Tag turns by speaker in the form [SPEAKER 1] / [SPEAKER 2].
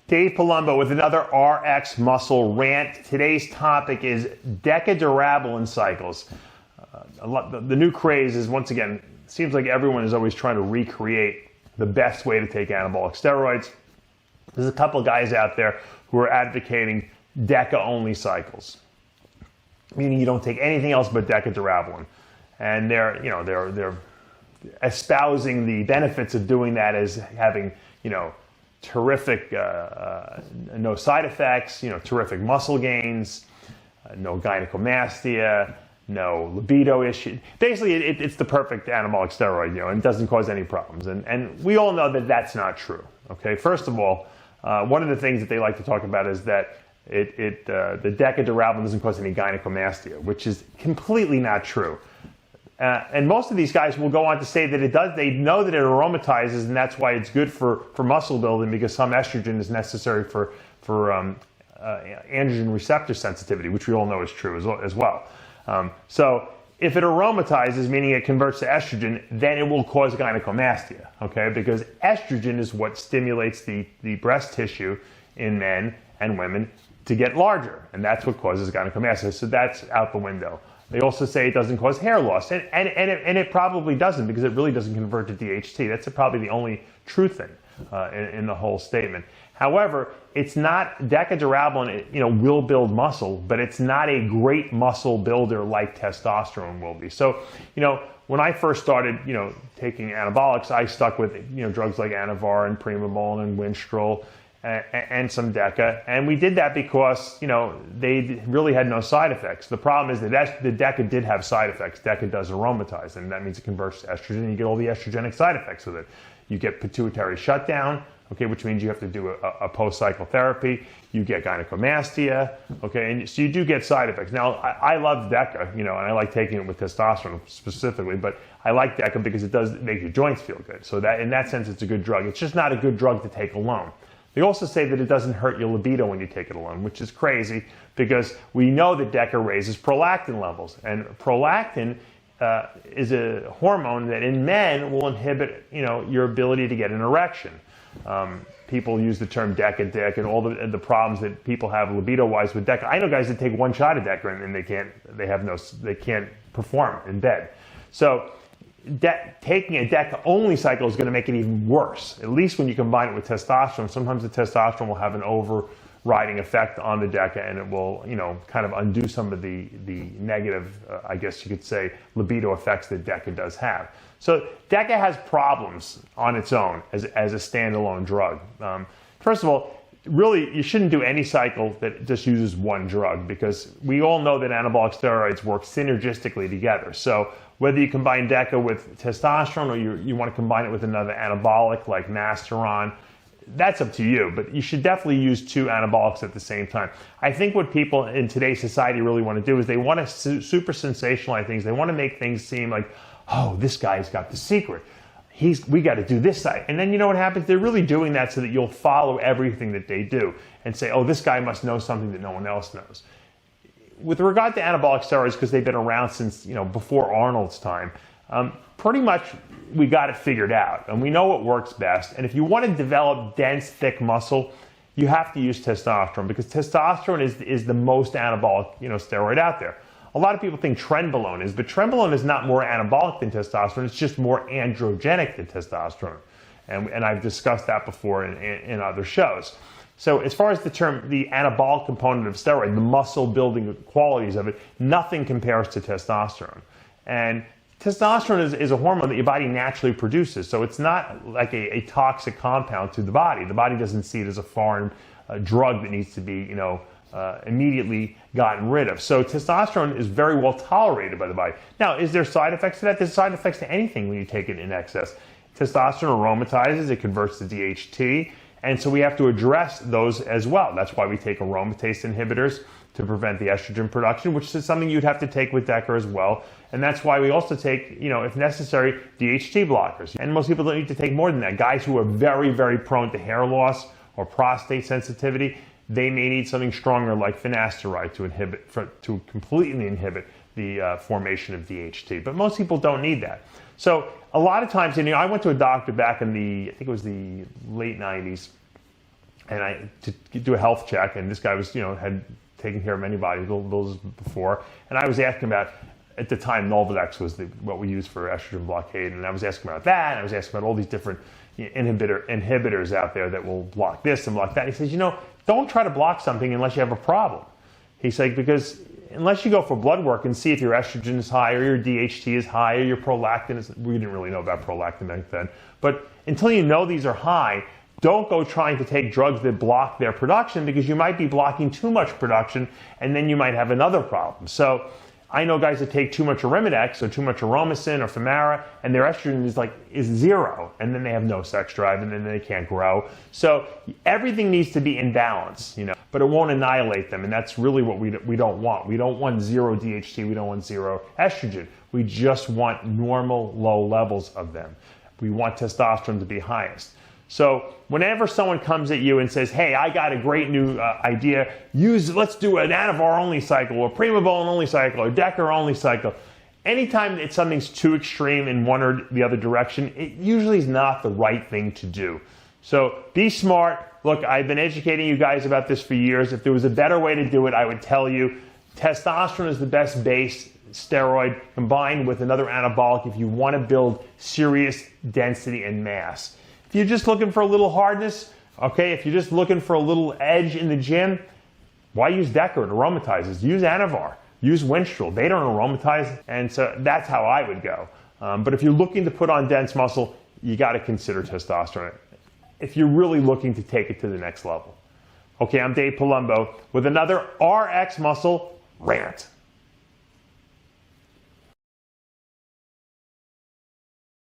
[SPEAKER 1] Dave Palumbo with another RX Muscle Rant. Today's topic is Deca cycles. The new craze is, once again, it seems like everyone is always trying to recreate the best way to take anabolic steroids. There's a couple of guys out there who are advocating Deca-only cycles, meaning you don't take anything else but Deca. And they're espousing the benefits of doing that as having, terrific, no side effects, terrific muscle gains, no gynecomastia, no libido issue. Basically, it's the perfect anabolic steroid, and it doesn't cause any problems. And we all know that that's not true. Okay, first of all, one of the things that they like to talk about is that the Deca doesn't cause any gynecomastia, which is completely not true. And most of these guys will go on to say that it does. They know that it aromatizes, and that's why it's good for muscle building, because some estrogen is necessary for androgen receptor sensitivity, which we all know is true as well. So if it aromatizes, meaning it converts to estrogen, then it will cause gynecomastia, okay? Because estrogen is what stimulates the breast tissue in men and women to get larger, and that's what causes gynecomastia. So that's out the window. They also say it doesn't cause hair loss, and it probably doesn't, because it really doesn't convert to DHT. That's probably the only true thing in the whole statement. However, it's not, Deca will build muscle, but it's not a great muscle builder like testosterone will be. So, when I first started, taking anabolics, I stuck with, drugs like Anavar and Primobolan and Winstrol and some Deca, and we did that because, they really had no side effects. The problem is that the Deca did have side effects. Deca does aromatize, and that means it converts to estrogen, and you get all the estrogenic side effects with it. You get pituitary shutdown, okay, which means you have to do a post-cycle therapy. You get gynecomastia, okay, and so you do get side effects. Now, I love Deca, and I like taking it with testosterone specifically, but I like Deca because it does make your joints feel good. So that, in that sense, it's a good drug. It's just not a good drug to take alone. They also say that it doesn't hurt your libido when you take it alone, which is crazy, because we know that Deca raises prolactin levels, and prolactin is a hormone that in men will inhibit, your ability to get an erection. People use the term Deca and all the problems that people have libido-wise with Deca. I know guys that take one shot of Deca and they can't perform in bed. So taking a Deca-only cycle is going to make it even worse, at least when you combine it with testosterone. Sometimes the testosterone will have an overriding effect on the Deca, and it will, kind of undo some of the negative, I guess you could say, libido effects that Deca does have. So Deca has problems on its own as a standalone drug. First of all, really, you shouldn't do any cycle that just uses one drug, because we all know that anabolic steroids work synergistically together. So whether you combine Deca with testosterone or you want to combine it with another anabolic like Masteron, that's up to you, but you should definitely use two anabolics at the same time. I think what people in today's society really want to do is they want to super sensationalize things. They want to make things seem like, oh, this guy's got the secret. We got to do this side. And then you know what happens? They're really doing that so that you'll follow everything that they do and say, oh, this guy must know something that no one else knows. With regard to anabolic steroids, because they've been around since, before Arnold's time, pretty much we got it figured out, and we know what works best. And if you want to develop dense, thick muscle, you have to use testosterone, because testosterone is the most anabolic, steroid out there. A lot of people think Trenbolone is, but Trenbolone is not more anabolic than testosterone. It's just more androgenic than testosterone, and I've discussed that before in other shows. So as far as the anabolic component of steroid, the muscle building qualities of it, nothing compares to testosterone. And testosterone is a hormone that your body naturally produces, so it's not like a toxic compound to the body. The body doesn't see it as a foreign drug that needs to be, immediately gotten rid of. So testosterone is very well tolerated by the body. Now, is there side effects to that? There's side effects to anything when you take it in excess. Testosterone aromatizes, it converts to DHT, and so we have to address those as well. That's why we take aromatase inhibitors to prevent the estrogen production, which is something you'd have to take with Deca as well. And that's why we also take, if necessary, DHT blockers. And most people don't need to take more than that. Guys who are very, very prone to hair loss or prostate sensitivity, they may need something stronger like finasteride to completely inhibit the formation of DHT. But most people don't need that. So a lot of times, I went to a doctor back in I think it was the late 90s, and to do a health check, and this guy was, had taken care of many bodybuilders before, and I was asking about, at the time, Nolvadex was what we used for estrogen blockade, and I was asking about that, and I was asking about all these different inhibitors out there that will block this and block that. He says, don't try to block something unless you have a problem. He's like, because unless you go for blood work and see if your estrogen is high or your DHT is high or your prolactin is, we didn't really know about prolactin back then, but until you know these are high, don't go trying to take drugs that block their production, because you might be blocking too much production and then you might have another problem. So I know guys that take too much Arimidex or too much Aromacin or Femara, and their estrogen is zero, and then they have no sex drive, and then they can't grow. So everything needs to be in balance, but it won't annihilate them, and that's really what we don't want. We don't want zero DHT, we don't want zero estrogen. We just want normal low levels of them. We want testosterone to be highest. So whenever someone comes at you and says, hey, I got a great new idea, let's do an Anavar only cycle, or Primobolan only cycle, or Deca only cycle. Anytime something's too extreme in one or the other direction, it usually is not the right thing to do. So be smart. Look, I've been educating you guys about this for years. If there was a better way to do it, I would tell you. Testosterone is the best base steroid combined with another anabolic if you want to build serious density and mass. If you're just looking for a little hardness, okay, if you're just looking for a little edge in the gym, why use Deca? It aromatizes. Use Anavar. Use Winstrol. They don't aromatize, and so that's how I would go. But if you're looking to put on dense muscle, you got to consider testosterone if you're really looking to take it to the next level. Okay, I'm Dave Palumbo with another RX Muscle Rant.